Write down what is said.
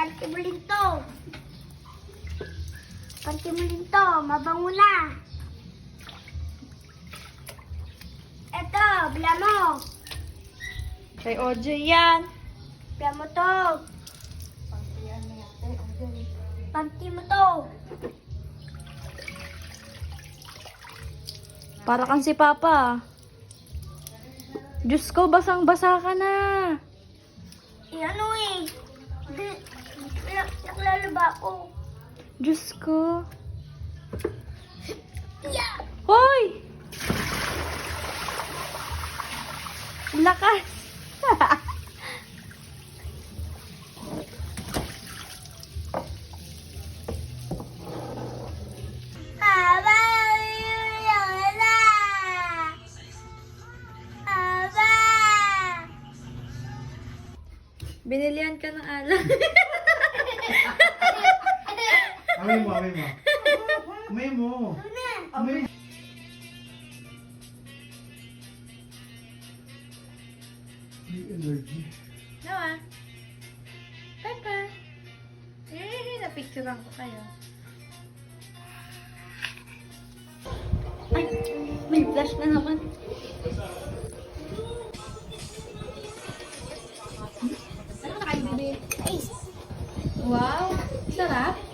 panty mo rin to. Panty mo rin to, mabango na. Eto, bila mo. Kay OJ yan. Bila mo to. Panty mo to. Para kang si Papa. Diyos ko, basang-basa ka na. Ano eh. Naklalaba ko. Diyos ko. Yeah. Hoy! Lakas! Haba! Haba! Binilihan ka ng alam. Amay mo, amay mo. Amay mo. Amay mo. May allergy. Nawa. Papa. Napicturean ko kayo. Ay, may flash na naman. Ano na kayo, baby? Wow, sarap.